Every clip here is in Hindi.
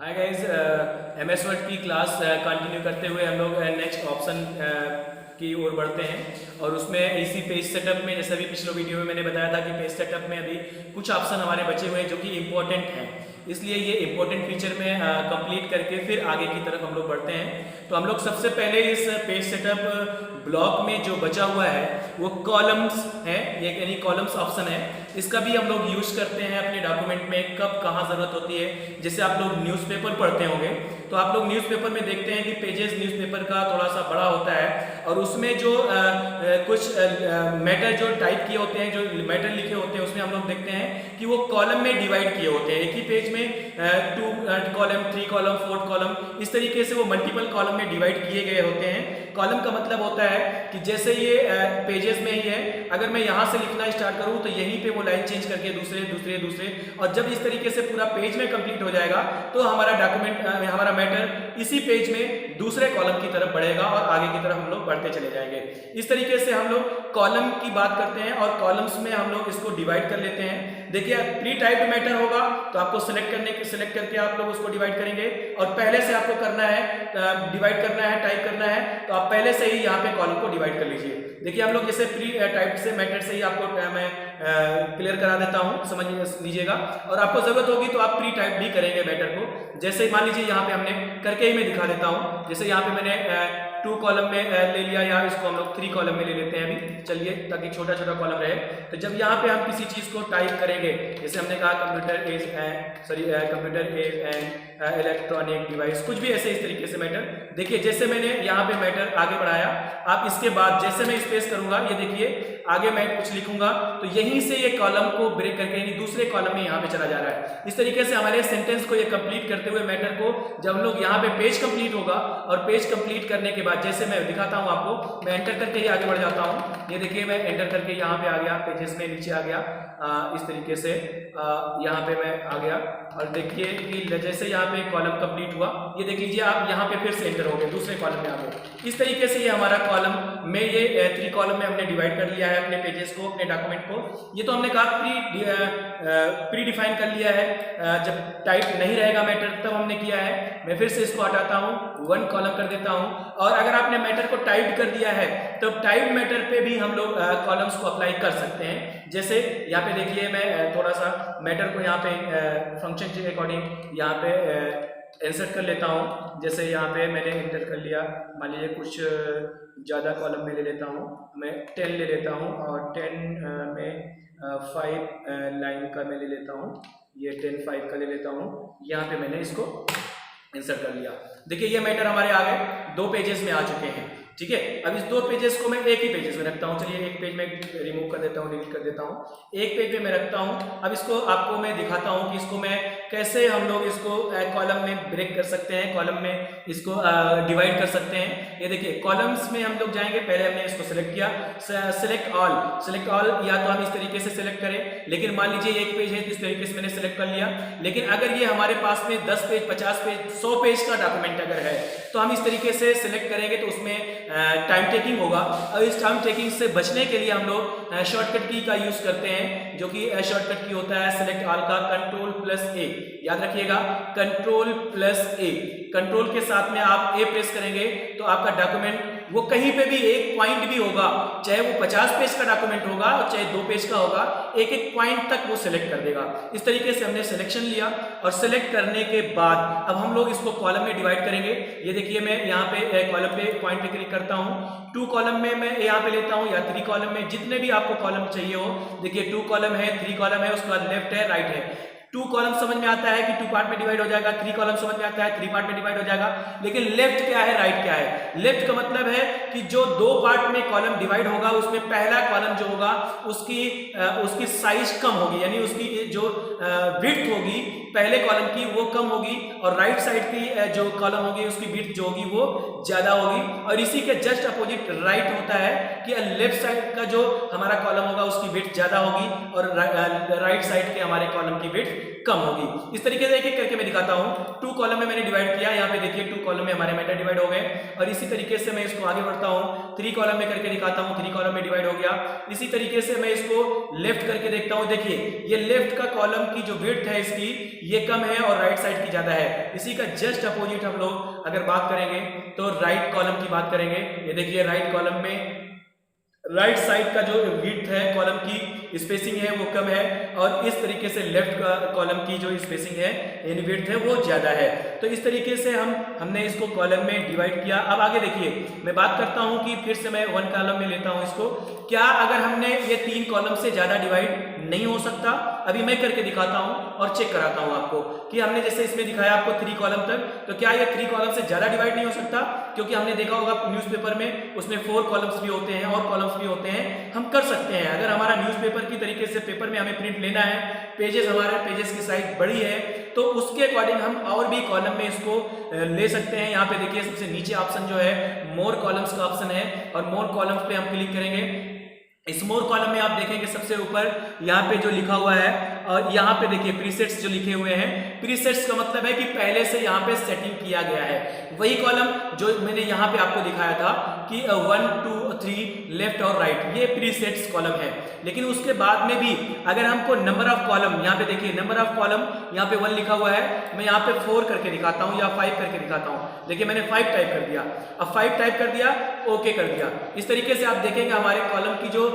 हाय गाइस, एमएस वर्ड की क्लास कंटिन्यू करते हुए हम लोग नेक्स्ट ऑप्शन की ओर बढ़ते हैं। और उसमें इसी पेज सेटअप में, जैसे अभी पिछले वीडियो में मैंने बताया था कि पेज सेटअप में अभी कुछ ऑप्शन हमारे बचे हुए हैं जो कि इम्पोर्टेंट हैं, इसलिए ये इम्पोर्टेंट फीचर में कंप्लीट करके फिर आगे की तरफ हम लोग बढ़ते हैं। तो हम लोग सबसे पहले इस पेज सेटअप ब्लॉक में जो बचा हुआ है वो कॉलम्स है, ये यानी कॉलम्स ऑप्शन है। इसका भी हम लोग यूज करते हैं अपने डॉक्यूमेंट में, कब कहाँ जरूरत होती है। जैसे आप लोग न्यूज़पेपर पढ़ते होंगे तो आप लोग न्यूज़पेपर में देखते हैं कि पेजेस न्यूज़पेपर का थोड़ा सा बड़ा होता है और उसमें जो कुछ मैटर जो टाइप किए होते हैं, जो मैटर लिखे होते हैं, उसमें हम लोग देखते हैं कि वो कॉलम में डिवाइड किए होते हैं। एक ही पेज में 2 कॉलम, 3 कॉलम, 4 कॉलम, इस तरीके से वो मल्टीपल कॉलम में डिवाइड किए गए होते हैं। कॉलम का मतलब होता है कि जैसे ये पेजेस में ही है, अगर मैं यहाँ से लिखना स्टार्ट करूँ तो यहीं पे वो लाइन चेंज करके दूसरे दूसरे दूसरे, और जब इस तरीके से पूरा पेज में कंप्लीट हो जाएगा तो हमारा डॉक्यूमेंट, हमारा मैटर इसी पेज में दूसरे कॉलम की तरफ बढ़ेगा और आगे की तरफ हम लोग बढ़ते चले जाएंगे। इस तरीके से हम लोग कॉलम की बात करते हैं और कॉलम्स में हम लोग इसको डिवाइड कर लेते हैं। देखिए, प्री टाइप्ड मैटर होगा तो आपको सिलेक्ट करके आप लोग उसको डिवाइड करेंगे, और पहले से आपको करना है, डिवाइड करना है, टाइप करना है, तो आप पहले से ही यहाँ पे कॉलम को डिवाइड कर लीजिए। देखिए, हम लोग जैसे प्री टाइप्ड से मैटर से ही आपको मैं क्लियर करा देता हूँ, समझ लीजिएगा। और आपको जरूरत होगी तो आप प्री टाइप भी करेंगे मैटर को। जैसे मान लीजिए यहाँ पे हमने करके ही मैं दिखा देता हूँ। जैसे यहाँ पे मैंने 2 कॉलम में ले लिया, या इसको हम लोग 3 कॉलम में ले लेते हैं अभी, चलिए, ताकि छोटा छोटा कॉलम रहे। तो जब यहाँ पे हम किसी चीज को टाइप करेंगे, जैसे हमने कहा computer is an electronic device, कुछ भी ऐसे इस तरीके से मैटर। देखिए, जैसे मैंने यहाँ पे मैटर आगे बढ़ाया, आप इसके बाद जैसे मैं स्पेस करूंगा, ये देखिए आगे मैं कुछ लिखूंगा तो यहीं से ये कॉलम को ब्रेक करके यानी दूसरे कॉलम में यहाँ पे चला जा रहा है। इस तरीके से हमारे सेंटेंस को ये कंप्लीट करते हुए मैटर को, जब हम लोग यहाँ पे पेज कंप्लीट होगा, और पेज कंप्लीट करने के बाद जैसे मैं दिखाता हूँ आपको, मैं एंटर करके ही आगे बढ़ जाता हूँ। ये देखिए, मैं एंटर करके यहाँ पे आ गया, पेजेस में नीचे आ गया, इस तरीके से यहाँ पे मैं आ गया। और देखिए कि जैसे यहाँ पे कॉलम कंप्लीट हुआ, ये देख लीजिए आप, यहाँ पे फिर से एंटर हो गए, दूसरे कॉलम में आ गए। इस तरीके से ये हमारा कॉलम में, ये 3 कॉलम में हमने डिवाइड कर लिया है अपने पेजेस को, अपने डॉक्यूमेंट को। ये तो हमने कहा प्री डिफाइन कर लिया है, जब टाइप नहीं रहेगा मैटर तब हमने किया है। मैं फिर से इसको हटाता हूँ, 1 कॉलम कर देता हूँ। और अगर आपने मैटर को टाइप कर दिया है तो टाइप मैटर पे भी हम लोग कॉलम्स को अप्लाई कर सकते हैं। जैसे यहाँ पे देखिए, मैं थोड़ा सा मैटर को यहाँ पे फंक्शन के अकॉर्डिंग यहाँ पे इंसर्ट कर लेता हूँ। जैसे यहाँ पे मैंने इंटर कर लिया, मान लीजिए कुछ ज़्यादा कॉलम में ले लेता हूँ, मैं 10 ले लेता हूँ, और 10 में 5 लाइन का मैं ले लेता हूँ, ये 10 5 का ले लेता हूँ। यहाँ पे मैंने इसको इंसर्ट कर लिया। देखिए, ये मैटर हमारे आ गए, 2 पेजेस में आ चुके हैं। ठीक है, अब इस 2 पेजेस को मैं एक ही पेजेस में रखता हूँ। चलिए, एक पेज में रिमूव कर देता हूँ, डिलीट कर देता हूँ, एक पेज में मैं रखता हूँ। अब इसको आपको मैं दिखाता हूँ कि इसको मैं कैसे, हम लोग इसको कॉलम में ब्रेक कर सकते हैं, कॉलम में इसको डिवाइड कर सकते हैं। ये देखिए, कॉलम्स में हम लोग जाएंगे, पहले हमने इसको सेलेक्ट किया, सेलेक्ट ऑल, या तो हम इस तरीके से सेलेक्ट करें, लेकिन मान लीजिए एक पेज है तो इस तरीके से मैंने सेलेक्ट कर लिया। लेकिन अगर ये हमारे पास में 10 पेज, 50 पेज, 100 पेज का डॉक्यूमेंट अगर है तो हम इस तरीके से सिलेक्ट करेंगे तो उसमें टाइम टेकिंग होगा। और इस टाइम टेकिंग से बचने के लिए हम लोग शॉर्टकट की का यूज करते हैं, जो कि शॉर्टकट की होता है सेलेक्ट ऑल का Ctrl+A। याद रखिएगा, Ctrl+A, कंट्रोल के साथ में आप A प्रेस करेंगे तो आपका डॉक्यूमेंट, वो कहीं पे भी एक पॉइंट भी होगा, चाहे वो 50 पेज का डॉक्यूमेंट होगा और चाहे 2 पेज का होगा, एक एक पॉइंट तक वो सिलेक्ट कर देगा। इस तरीके से हमने सिलेक्शन लिया, और सिलेक्ट करने के बाद अब हम लोग इसको कॉलम में डिवाइड करेंगे। ये देखिए, मैं यहाँ पे कॉलम पे पॉइंट पे क्लिक करता हूँ, 2 कॉलम में मैं यहाँ पे लेता हूँ, या 3 कॉलम में, जितने भी आपको कॉलम चाहिए हो। देखिए, 2 कॉलम है, 3 कॉलम है, उसके बाद लेफ्ट है, राइट है। 2 कॉलम समझ में आता है कि 2 पार्ट में डिवाइड हो जाएगा, 3 कॉलम समझ में आता है 3 पार्ट में डिवाइड हो जाएगा। लेकिन लेफ्ट क्या है, राइट क्या है? लेफ्ट का मतलब है कि जो 2 पार्ट में कॉलम डिवाइड होगा, उसमें पहला कॉलम जो होगा उसकी साइज कम होगी, यानी उसकी जो विड्थ होगी पहले कॉलम की वो कम होगी, और राइट साइड की जो कॉलम होगी उसकी विड्थ जो होगी वो ज्यादा होगी। और इसी के जस्ट अपोजिट राइट होता है कि लेफ्ट साइड का जो हमारा कॉलम होगा उसकी विड्थ ज्यादा होगी, और राइट साइड के हमारे कॉलम की विड्थ कम होगी। इस तरीके से एक एक करके मैं दिखाता हूँ। 2 कॉलम में मैंने डिवाइड किया, यहाँ पे देखिए 2 कॉलम में हमारे मैटर डिवाइड हो गए। और इसी तरीके से मैं इसको आगे बढ़ता हूँ, 3 कॉलम में करके दिखाता हूँ, 3 कॉलम में डिवाइड हो गया। इसी तरीके से मैं इसको लेफ्ट करके देखता हूँ। देखिए, ये लेफ्ट का कॉलम की जो विड्थ है इसकी ये कम है और राइट साइड की ज्यादा है। इसी का जस्ट अपोजिट हम लोग अगर बात करेंगे तो राइट कॉलम की बात करेंगे। ये देखिए राइट कॉलम में राइट साइड का जो विड्थ है कॉलम की स्पेसिंग है वो कम है और इस तरीके से लेफ्ट कॉलम की जो स्पेसिंग है यानी विड्थ है वो ज्यादा है। तो इस तरीके से हमने इसको कॉलम में डिवाइड किया। अब आगे देखिए मैं बात करता हूं कि फिर से मैं वन कॉलम में लेता हूं इसको। क्या अगर हमने ये 3 कॉलम से ज्यादा डिवाइड नहीं हो सकता? अभी मैं करके दिखाता हूं और चेक कराता हूं आपको कि हमने जैसे इसमें दिखाया आपको 3 कॉलम तक, तो क्या ये 3 कॉलम से ज्यादा डिवाइड नहीं हो सकता? क्योंकि हमने देखा होगा न्यूज़पेपर में उसमें 4 कॉलम्स भी होते हैं और कॉलम्स भी होते हैं। हम कर सकते हैं अगर हमारा न्यूज़पेपर की तरीके से पेपर में हमें प्रिंट लेना है, पेजेस हमारे पेजेस की साइज बड़ी है तो उसके अकॉर्डिंग हम और भी कॉलम में इसको ले सकते हैं। यहाँ पे देखिए सबसे नीचे ऑप्शन जो है मोर कॉलम्स का ऑप्शन है और मोर कॉलम्स पे हम क्लिक करेंगे। इस मोर कॉलम में आप देखेंगे सबसे ऊपर यहाँ पे जो लिखा हुआ है और यहाँ पे देखिए प्रीसेट्स जो लिखे हुए हैं। प्रीसेट्स का मतलब है कि पहले से यहाँ पे सेटिंग किया गया है। वही कॉलम जो मैंने यहाँ पे आपको दिखाया था कि 1 2 3 लेफ्ट और राइट, ये प्रीसेट्स कॉलम है। लेकिन उसके बाद में भी अगर हमको नंबर ऑफ कॉलम, यहाँ पे देखिए नंबर ऑफ कॉलम यहाँ पे 1 लिखा हुआ है, मैं यहाँ पे 4 करके दिखाता हूँ या 5 करके दिखाता हूँ। देखिए मैंने 5 टाइप कर दिया। अब 5 टाइप कर दिया, ओके कर दिया। इस तरीके से आप देखेंगे हमारे कॉलम की जो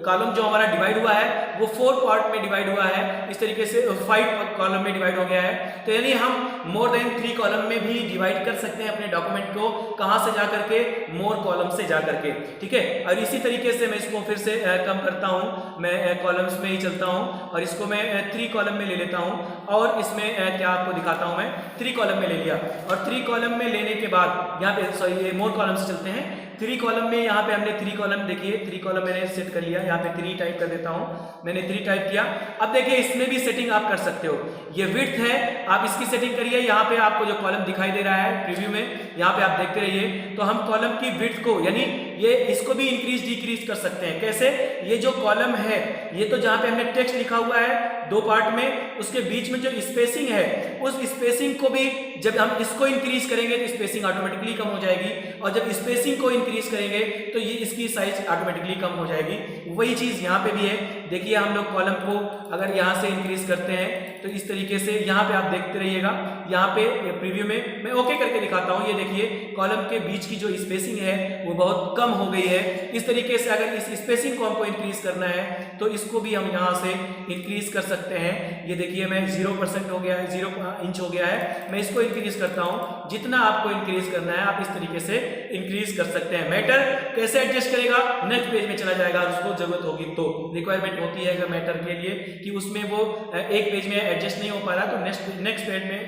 कॉलम जो हमारा डिवाइड हुआ है वो 4 पार्ट में डिवाइड हुआ है। इस तरीके से 5 कॉलम में डिवाइड हो गया है। तो यानी हम मोर देन 3 कॉलम में भी डिवाइड कर सकते हैं अपने डॉक्यूमेंट को। कहां से जाकर के? मोर कॉलम से जाकर के, ठीक है। और इसी तरीके से मैं इसको फिर से कम करता हूं, मैं कॉलम्स में ही चलता हूं और इसको मैं 3 कॉलम में ले लेता हूं और इसमें क्या आपको दिखाता हूं। मैं 3 कॉलम में ले लिया और 3 कॉलम में लेने के बाद यहाँ पे सॉरी मोर कॉलम से चलते हैं। 3 कॉलम में यहाँ पे हमने 3 कॉलम देखिए 3 कॉलम मैंने सेट कर लिया। यहाँ पे 3 टाइप कर देता हूँ, मैंने 3 टाइप किया। अब देखिए इसमें भी सेटिंग आप कर सकते हो। ये विड्थ है, आप इसकी सेटिंग करिए। यहाँ पे आपको जो कॉलम दिखाई दे रहा है प्रीव्यू में, यहाँ पे आप देखते रहिए। तो हम कॉलम की विड्थ को यानी ये इसको भी इंक्रीज डिक्रीज कर सकते हैं। कैसे? ये जो कॉलम है ये तो जहाँ पे हमने टेक्स्ट लिखा हुआ है 2 पार्ट में, उसके बीच में जो स्पेसिंग है उस स्पेसिंग को भी जब हम इसको इंक्रीज करेंगे तो स्पेसिंग ऑटोमेटिकली कम हो जाएगी और जब स्पेसिंग को इंक्रीज करेंगे तो ये इसकी साइज ऑटोमेटिकली कम हो जाएगी। वही चीज यहाँ पे भी है। देखिए हम लोग कॉलम को अगर यहाँ से इंक्रीज करते हैं तो इस तरीके से यहाँ पे आप देखते रहिएगा। यहाँ पे प्रीव्यू में मैं ओके करके दिखाता हूँ। ये देखिए कॉलम के बीच की जो स्पेसिंग है वो बहुत कम हो गई है। इस तरीके से अगर इस स्पेसिंग को हमको इंक्रीज करना है तो इसको भी हम यहाँ से इंक्रीज कर सकते हैं। ये देखिए मैं 0% हो गया है, 0 इंच हो गया है। मैं इसको इंक्रीज करता हूँ। जितना आपको इंक्रीज करना है आप इस तरीके से इंक्रीज कर सकते हैं। मैटर कैसे एडजस्ट करेगा? नेक्स्ट पेज में चला जाएगा, उसको जरूरत होगी तो रिक्वायरमेंट होती है अगर मैटर के लिए कि उसमें वो एक पेज में एडजस्ट नहीं हो पा रहा तो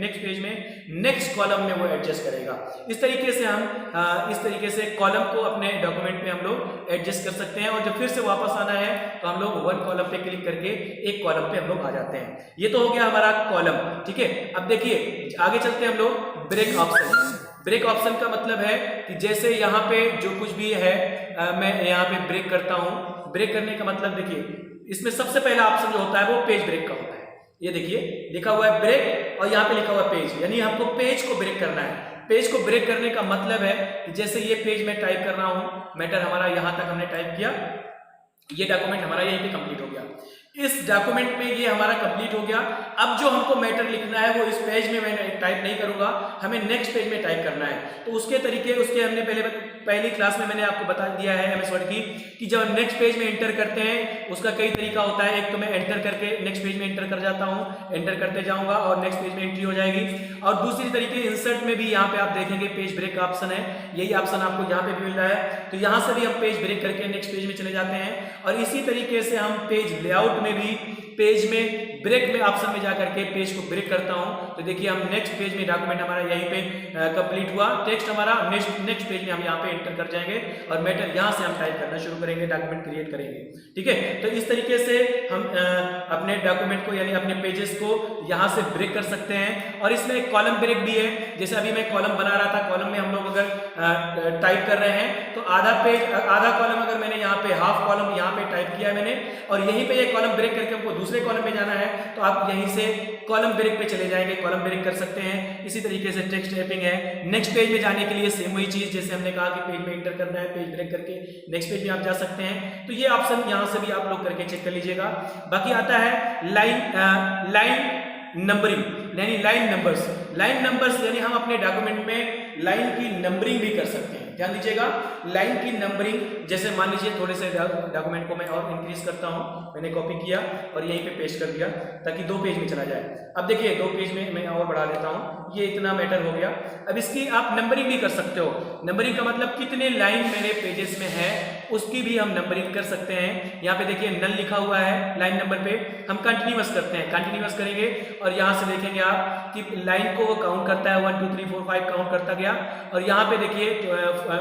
नेक्स्ट पेज में नेक्स्ट कॉलम में वो एडजस्ट करेगा। इस तरीके से हम इस तरीके से कॉलम को अपने डॉक्यूमेंट में हम लोग एडजस्ट कर सकते हैं। और जब फिर से वापस आना है तो हम लोग 1 कॉलम पे क्लिक करके एक कॉलम पे हम लोग आ जाते हैं। ये तो हो गया हमारा कॉलम, ठीक है। अब देखिए आगे चलते हैं हम लोग ब्रेक ऑप्शन। ब्रेक ऑप्शन का मतलब है कि जैसे यहाँ पे जो कुछ भी है मैं यहाँ पे ब्रेक करता हूँ। ब्रेक करने का मतलब देखिए इसमें सबसे पहला ऑप्शन जो होता है वो पेज ब्रेक का होता है। ये देखिए लिखा हुआ है ब्रेक और यहाँ पे लिखा हुआ है पेज, यानी हमको पेज को ब्रेक करना है। पेज को ब्रेक करने का मतलब है कि जैसे ये पेज में टाइप कर रहा हूँ, मैटर हमारा यहाँ तक हमने टाइप किया, ये डॉक्यूमेंट हमारा यहीं पे कंप्लीट हो गया। इस डॉक्यूमेंट में ये हमारा कंप्लीट हो गया। अब जो हमको मैटर लिखना है वो इस पेज में मैं टाइप नहीं करूंगा, हमें नेक्स्ट पेज में टाइप करना है। तो उसके तरीके उसके हमने पहली क्लास में मैंने आपको बता दिया है एमएस वर्ड की कि जब हम नेक्स्ट पेज में एंटर करते हैं उसका कई तरीका होता है। एक तो मैं एंटर करके नेक्स्ट पेज में एंटर कर जाता हूँ, एंटर करते जाऊंगा और नेक्स्ट पेज में एंट्री हो जाएगी। और दूसरी तरीके इंसर्ट में भी यहाँ पे आप देखेंगे पेज ब्रेक का ऑप्शन है, यही ऑप्शन आपको यहाँ पे भी मिल रहा है। तो यहाँ से भी हम पेज ब्रेक करके नेक्स्ट पेज में चले जाते हैं। और इसी तरीके से हम पेज लेआउट में भी पेज में ब्रेक में ऑप्शन में जाकर के पेज को ब्रेक करता हूं। तो देखिए हम नेक्स्ट पेज में डॉक्यूमेंट हमारा यहीं पे कंप्लीट हुआ, टेक्स्ट हमारा नेक्स्ट पेज में हम यहाँ पे एंटर कर जाएंगे और मैटर यहाँ से हम टाइप करना शुरू करेंगे, डॉक्यूमेंट क्रिएट करेंगे, ठीक है। तो इस तरीके से हम अपने डॉक्यूमेंट को यानी अपने पेजेस को यहाँ से ब्रेक कर सकते हैं। और इसमें एक कॉलम ब्रेक भी है। जैसे अभी मैं कॉलम बना रहा था, कॉलम में हम लोग अगर टाइप कर रहे हैं तो आधा कॉलम अगर मैंने यहाँ पे हाफ कॉलम यहाँ पे टाइप किया मैंने और यहीं पे ये कॉलम ब्रेक करके हमको दूसरे कॉलम में जाना है तो आप यहीं से कॉलम ब्रेक पे चले जाएंगे, कॉलम ब्रेक कर सकते हैं। इसी तरीके से टेक्स्ट टाइपिंग है। नेक्स्ट पेज में जाने के लिए सेम वही चीज, जैसे हमने कहा कि पेज में एंटर करना है, पेज ब्रेक करके नेक्स्ट पेज में आप जा सकते हैं। तो ये ऑप्शन यहाँ से भी आप लोग करके चेक कर लीजिएगा। बाकी आता है लाइन नंबरिंग यानी लाइन नंबर्स। लाइन नंबर्स यानी हम अपने डॉक्यूमेंट में लाइन की नंबरिंग भी कर सकते हैं। ध्यान दीजिएगा, लाइन की नंबरिंग, जैसे मान लीजिए थोड़े से डॉक्यूमेंट को मैं और इंक्रीज करता हूं, मैंने कॉपी किया और यहीं पे पेस्ट कर दिया ताकि 2 पेज में चला जाए। अब देखिए 2 पेज में मैं और बढ़ा देता हूं, ये इतना मैटर हो गया। अब इसकी आप नंबरिंग भी कर सकते हो। नंबरिंग का मतलब कितने लाइन मेरे पेजेस में है उसकी भी हम नंबरिंग कर सकते हैं। यहाँ पे देखिए नल लिखा हुआ है लाइन नंबर पे, हम कंटिन्यूअस करते हैं, कंटिन्यूअस करेंगे और यहाँ से देखेंगे आप कि लाइन को वो काउंट करता है, 1 2 3 4 5 काउंट करता गया। और यहाँ पे देखिए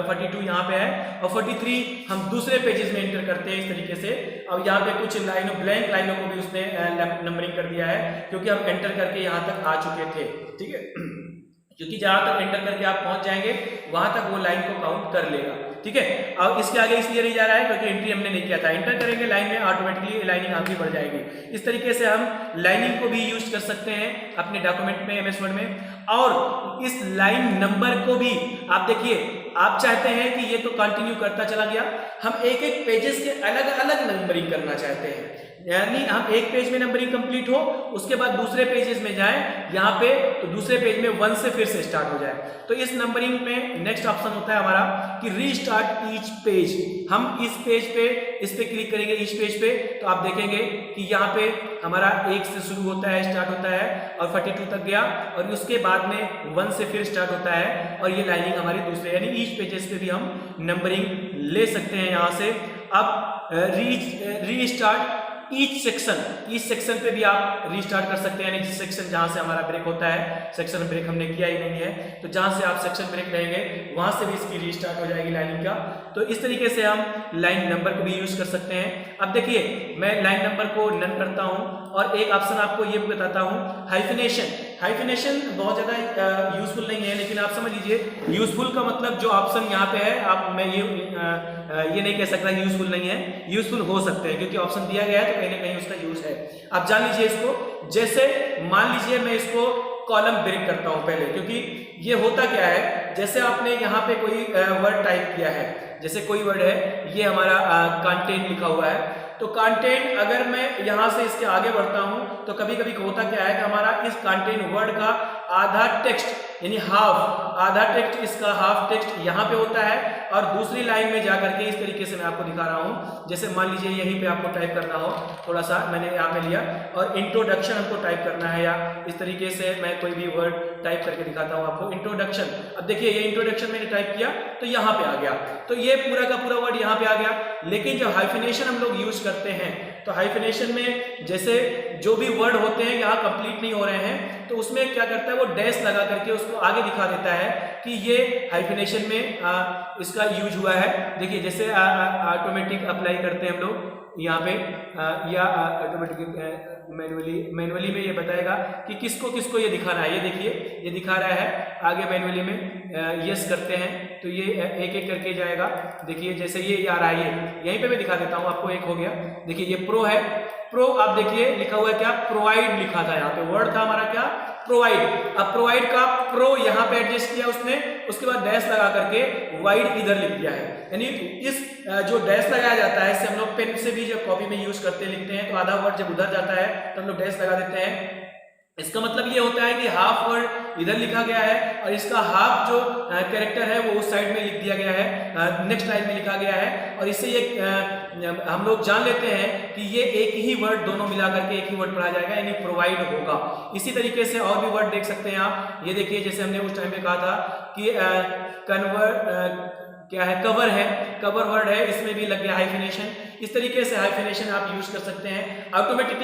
42 यहाँ पे है और 43 हम दूसरे पेजेस में एंटर करते हैं इस तरीके से। अब यहाँ पे कुछ लाइनों, ब्लैंक लाइनों को भी उसने नंबरिंग कर दिया है क्योंकि हम एंटर करके यहाँ तक आ चुके थे। ठीक है, क्योंकि जहां तक एंटर करके आप पहुंच जाएंगे वहां तक वो लाइन को काउंट कर लेगा। ठीक है, अब इसके आगे इसलिए नहीं जा रहा है क्योंकि एंट्री हमने नहीं किया था। एंटर करेंगे लाइन में, ऑटोमेटिकली लाइनिंग आगे बढ़ जाएगी। इस तरीके से हम लाइनिंग को भी यूज कर सकते हैं अपने डॉक्यूमेंट में, एमएस वर्ड में। और इस लाइन नंबर को भी आप देखिए, आप चाहते हैं कि ये तो कंटिन्यू करता चला गया, हम एक एक पेजेस के अलग अलग नंबरिंग करना चाहते हैं, यानी हम एक पेज में नंबरिंग कंप्लीट हो, उसके बाद दूसरे पेजेस में जाएं यहाँ पे, तो दूसरे पेज में 1 से फिर से स्टार्ट हो जाए। तो इस नंबरिंग में नेक्स्ट ऑप्शन होता है हमारा कि रीस्टार्ट ईच पेज। हम इस पेज पे, इस पे क्लिक करेंगे ईच पेज पे, तो आप देखेंगे कि यहाँ पे हमारा 1 से शुरू होता है, स्टार्ट होता है और 42 तक गया और उसके बाद में 1 से फिर स्टार्ट होता है और ये लाइनिंग हमारी दूसरे, यानी ईच पेजेस पे भी हम नंबरिंग ले सकते हैं यहाँ से। अब रीस्टार्ट ईच सेक्शन पे भी आप रीस्टार्ट कर सकते हैं, यानी जिस सेक्शन जहां से हमारा ब्रेक होता है, सेक्शन ब्रेक हमने किया ही नहीं है, तो जहां से आप सेक्शन ब्रेक रहेंगे वहां से भी इसकी रीस्टार्ट हो जाएगी लाइनिंग का। तो इस तरीके से हम लाइन नंबर को भी यूज कर सकते हैं। अब देखिए मैं लाइन नंबर को नन करता हूं और एक ऑप्शन आपको ये बताता हूं, हाइफिनेशन। हाइफिनेशन बहुत ज्यादा यूजफुल नहीं है, लेकिन आप समझ लीजिए यूजफुल का मतलब जो ऑप्शन यहाँ पे है, आप मैं ये नहीं कह सकता यूजफुल नहीं है, यूजफुल हो सकते हैं क्योंकि ऑप्शन दिया गया है तो कहीं ना कहीं उसका यूज है। आप जान लीजिए इसको, जैसे मान लीजिए मैं इसको कॉलम ब्रेक करता हूं पहले, क्योंकि ये होता क्या है, जैसे आपने यहाँ पे कोई वर्ड टाइप किया है, जैसे कोई वर्ड है, ये हमारा कंटेंट लिखा हुआ है, तो कंटेंट अगर मैं यहां से इसके आगे बढ़ता हूं तो कभी कभी होता क्या है कि हमारा इस कंटेंट वर्ड का आधा टेक्स्ट यानी आधा टेक्स्ट, इसका हाफ टेक्स्ट यहाँ पे होता है और दूसरी लाइन में जाकर के इस तरीके से मैं आपको दिखा रहा हूँ। जैसे मान लीजिए यहीं पे आपको टाइप करना हो, थोड़ा सा मैंने यहाँ पे लिया और इंट्रोडक्शन हमको टाइप करना है, या इस तरीके से मैं कोई भी वर्ड टाइप करके दिखाता हूँ आपको, इंट्रोडक्शन। अब देखिए ये इंट्रोडक्शन मैंने टाइप किया तो यहाँ पे आ गया, तो ये पूरा का पूरा वर्ड यहाँ पे आ गया। लेकिन जब हाइफिनेशन हम लोग यूज करते हैं तो हाइफिनेशन में जैसे जो भी वर्ड होते हैं यहाँ कंप्लीट नहीं हो रहे हैं, तो उसमें क्या करता है वो डैश लगा करके उसको आगे दिखा देता है कि ये हाइफिनेशन में इसका यूज हुआ है। देखिए जैसे ऑटोमेटिक अप्लाई करते हैं हम लोग यहाँ पे, या ऑटोमेटिक मैनुअली में ये बताएगा कि किसको किसको ये दिखाना है। ये देखिए ये दिखा रहा है, आगे मैनुअली में यस करते हैं तो ये एक एक करके जाएगा। देखिए जैसे ये आ रहा है, ये यहीं पे मैं दिखा देता हूँ आपको, एक हो गया। देखिए ये प्रो है, प्रो आप देखिए लिखा हुआ है क्या, प्रोवाइड लिखा था, यहाँ पे वर्ड था हमारा क्या, प्रोवाइड। अब प्रोवाइड का प्रो यहाँ पे एडजस्ट किया उसने, उसके बाद डैश लगा करके वाइड इधर लिख दिया है। यानी इस जो डैश लगाया जाता है, इससे हम लोग पेन से भी जब कॉपी में यूज करते लिखते हैं तो आधा वर्ड जब उधर जाता है तो हम लोग डैश लगा देते हैं। इसका मतलब ये होता है कि हाफ वर्ड इधर लिखा गया है और इसका हाफ जो कैरेक्टर है वो उस साइड में लिख दिया गया है, नेक्स्ट लाइन में लिखा गया है। और इससे ये हम लोग जान लेते हैं कि ये एक ही वर्ड दोनों मिला करके एक ही वर्ड पढ़ा जाएगा, यानी प्रोवाइड होगा। इसी तरीके से और भी वर्ड देख सकते हैं आप। ये देखिए जैसे हमने उस टाइम पे कहा था कि क्या है, कवर है, कवर वर्ड है, इसमें भी लग गया हाइफिनेशन। इस तरीके से हाइफिनेशन आप यूज कर सकते हैं। ऑटोमेटिकली